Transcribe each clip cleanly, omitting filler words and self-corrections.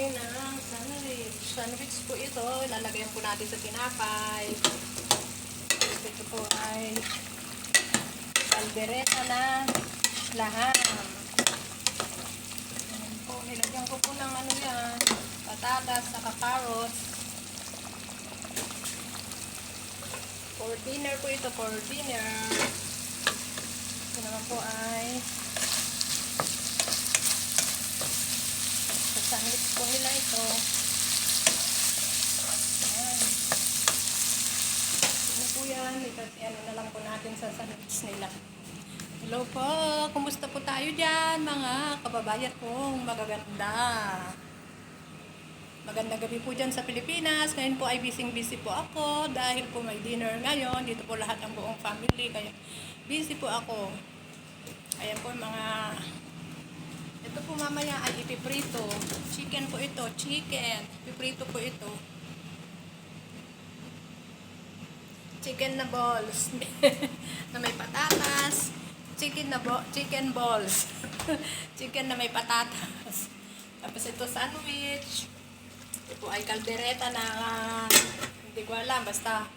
tayo ng sandwich. Sandwich po ito. Lalagyan po natin sa tinapay. Ito po ay caldereta na laham. Ayan po. Nilagyan ko po ng ano yan. Patatas, saka carrots. For dinner po ito. For dinner. Ito naman po ay sandwich po nila ito. Ayan. Ano po yan? Ano na lang po natin sa sandwich nila. Hello po! Kumusta po tayo dyan mga kababayan kong magaganda? Magandang gabi po dyan sa Pilipinas. Ngayon po ay busy po ako dahil po may dinner ngayon. Dito po lahat ng buong family. Kaya busy po ako. Ayan po mga... Ito po mamaya ay ipiprito. Chicken po ito. Chicken. Ipiprito po ito. Chicken na balls. Na may patatas. Chicken balls. Chicken na may patatas. Tapos ito sandwich. Ito po ay caldereta na hindi ko alam. Basta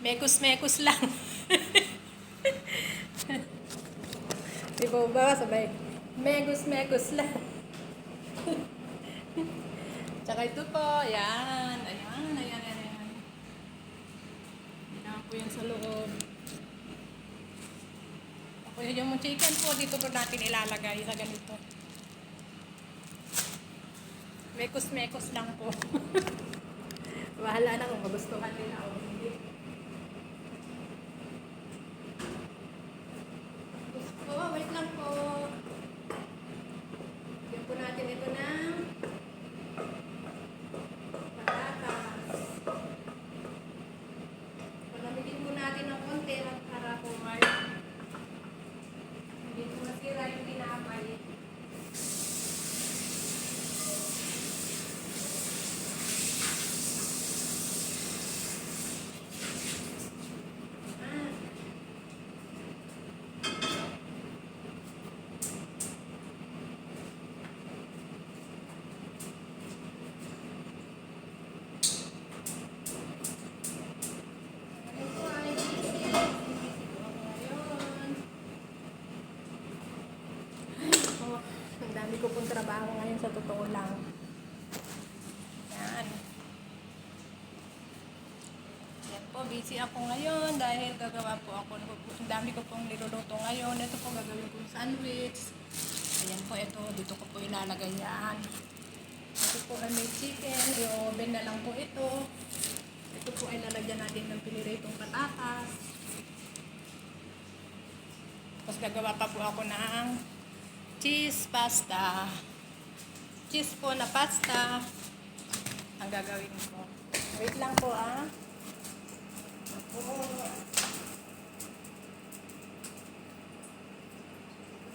mekus lang. Di ba ba? Sabay. Megus lang. Tsaka ito po, ayan. Ayan. Ayan po yan sa loob. Ako yung chicken po, dito po natin ilalagay sa ganito. Mekus lang po. Bahala na kung magustuhan nila o hindi. Wait lang po. Lagyan po natin ito ng patatas. Palamigin po natin ng konti at para po may hindi po masira yung tinapay. Dami ko pong trabaho ngayon sa totoo lang. Yan. Yan po, busy ako ngayon dahil gagawa po ako. Ang dami ko pong niluluto ngayon. Ito po gagawin kong sandwich. Ayan po, ito. Dito ko po ilalagay yan. Ito po ay may chicken. I-oven na lang po ito. Ito po ay lalagyan natin ng piniritong patatas. Tapos gagawa pa po ako ng cheese pasta. Cheese po na pasta ang gagawin ko. Wait lang po Ako.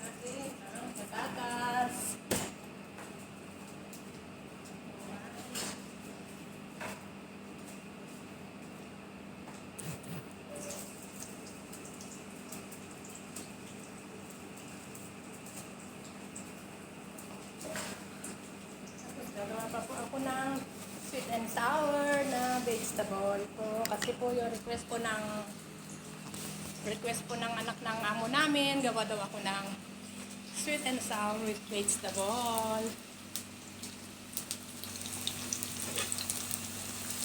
Natin ang patatas. Gagawa pa po ako ng sweet and sour na vegetable po. Kasi po yung request po ng anak ng amo namin. Gawa daw ako ng sweet and sour with vegetable.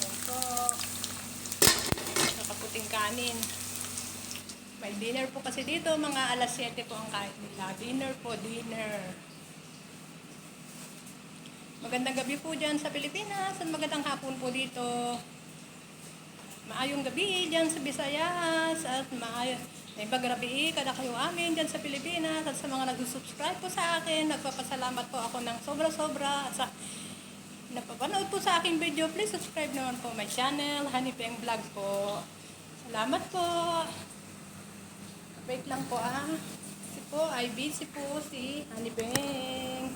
Ito po. Nakaputing kanin. May dinner po kasi dito. Mga alas 7 po ang kain nila. Dinner. Magandang gabi po dyan sa Pilipinas at magandang hapon po dito. Maayong gabi dyan sa Visayas at may gabi kada kayo amin dyan sa Pilipinas at sa mga nag-subscribe po sa akin. Nagpapasalamat po ako ng sobra-sobra sa napapanood po sa aking video. Please subscribe naman po my channel, Honey Peng Vlog po. Salamat po. Wait lang po Kasi po ay busy po si Honey Peng.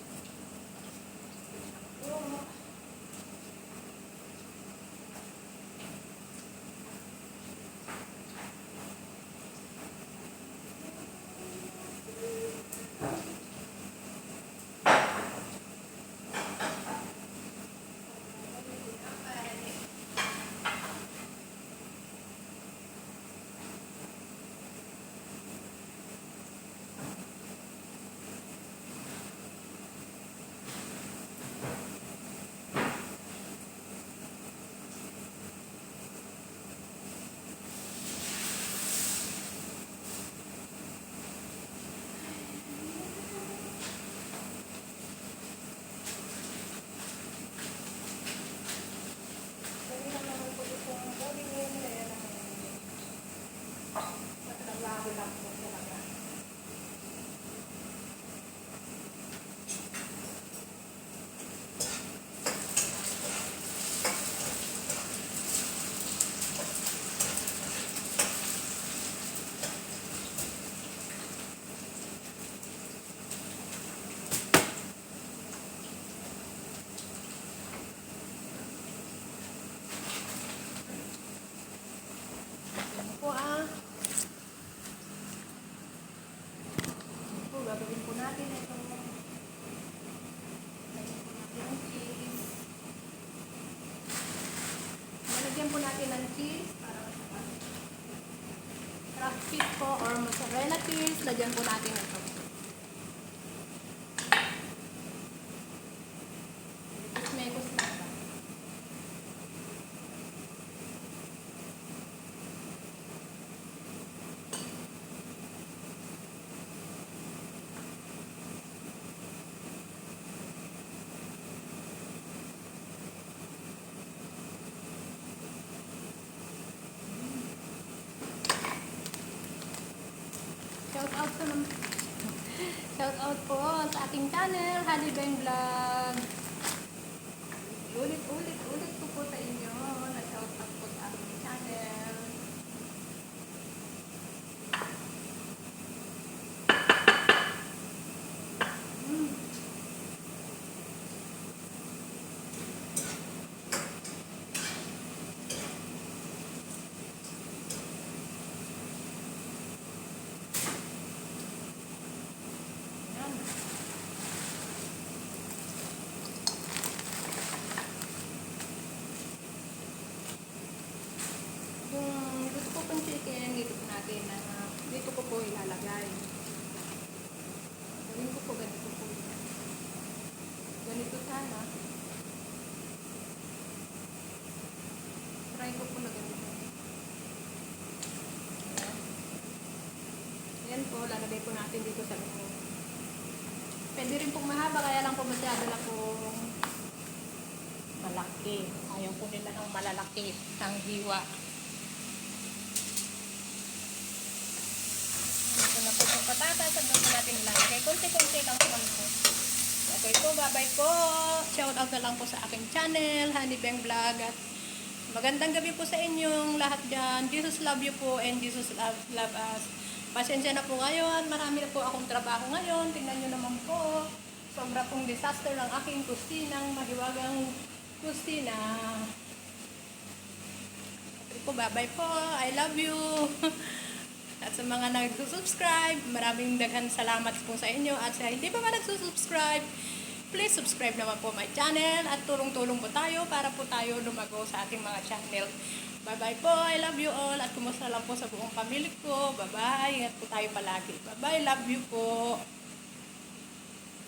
Masarap po talaga. Yan po po, gagawin po natin ito. Lagyan po natin ng cheese. Lalagyan po natin ng cheese para masarap. Craft cheese po or mozzarella cheese. Lagyan po natin ito. Mekos na ba? Shout out po sa ating channel, Honey Bang Vlog. Ulit ko po sa inyo na shout out po sa ating channel. Yung gusto ko pong chicken, dito po natin, dito ko po ilalagay. Gawin ko po, ganito po. Ganito sana. Try ko po na ganito. Ayan po, lalagay po natin dito sa loob. Pwede rin pong mahaba, kaya lang po masyado na pong malaki. Ayaw po nila ng malalaki, ng hiwa. Ito na po yung patatas. At doon natin ilalagay. Kunti-kunti lang naman po. Okay po, bye-bye po. Shout out na lang po sa aking channel, Honey Bang Vlog. At magandang gabi po sa inyong lahat dyan. Jesus love you po and Jesus love us. Pasensya na po ngayon. Marami na po akong trabaho ngayon. Tingnan nyo naman po. Sobra pong disaster ng aking kustinang mahiwagang kustina. Okay po, bye-bye po. I love you. At sa mga nag-subscribe, maraming daghan salamat po sa inyo. At sa hindi pa man nag-subscribe, please subscribe naman po my channel. At tulong-tulong po tayo para po tayo lumago sa ating mga channel. Bye-bye po. I love you all. At kumusta lang po sa buong pamilya ko. Bye-bye. Ingat po tayo palagi. Bye-bye. Love you po.